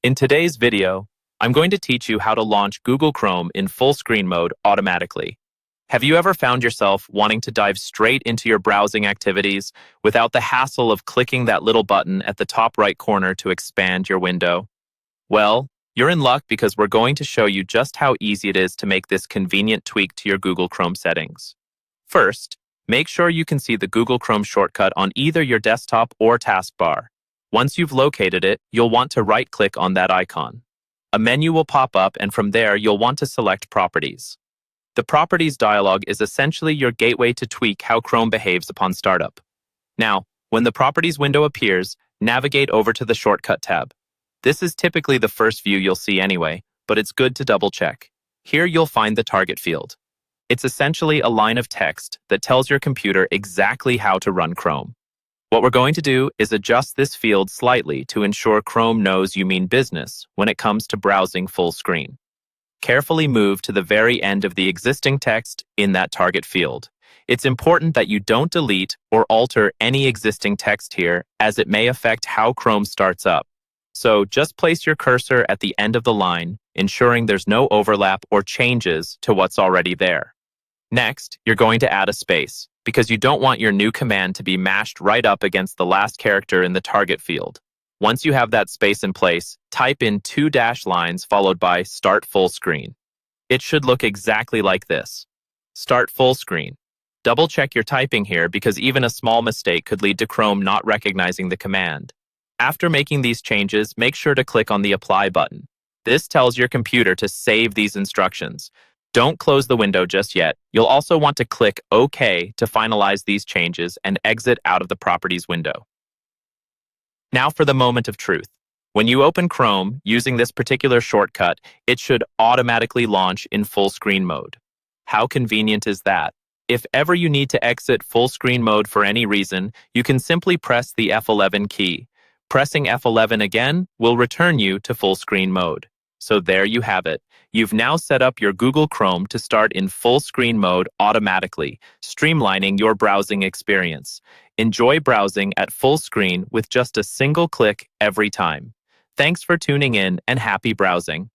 In today's video, I'm going to teach you how to launch Google Chrome in full screen mode automatically. Have you ever found yourself wanting to dive straight into your browsing activities without the hassle of clicking that little button at the top right corner to expand your window? Well, you're in luck because we're going to show you just how easy it is to make this convenient tweak to your Google Chrome settings. First, make sure you can see the Google Chrome shortcut on either your desktop or taskbar. Once you've located it, you'll want to right-click on that icon. A menu will pop up, and from there, you'll want to select Properties. The Properties dialog is essentially your gateway to tweak how Chrome behaves upon startup. Now, when the Properties window appears, navigate over to the Shortcut tab. This is typically the first view you'll see anyway, but it's good to double-check. Here you'll find the target field. It's essentially a line of text that tells your computer exactly how to run Chrome. What we're going to do is adjust this field slightly to ensure Chrome knows you mean business when it comes to browsing full screen. Carefully move to the very end of the existing text in that target field. It's important that you don't delete or alter any existing text here, as it may affect how Chrome starts up. So just place your cursor at the end of the line, ensuring there's no overlap or changes to what's already there. Next, you're going to add a space, because you don't want your new command to be mashed right up against the last character in the target field. Once you have that space in place, type in 2 dash lines followed by Start Full Screen. It should look exactly like this. Start full screen. Double check your typing here because even a small mistake could lead to Chrome not recognizing the command. After making these changes, make sure to click on the Apply button. This tells your computer to save these instructions. Don't close the window just yet. You'll also want to click OK to finalize these changes and exit out of the Properties window. Now for the moment of truth. When you open Chrome using this particular shortcut, it should automatically launch in full screen mode. How convenient is that? If ever you need to exit full screen mode for any reason, you can simply press the F11 key. Pressing F11 again will return you to full screen mode. So there you have it. You've now set up your Google Chrome to start in full screen mode automatically, streamlining your browsing experience. Enjoy browsing at full screen with just a single click every time. Thanks for tuning in and happy browsing.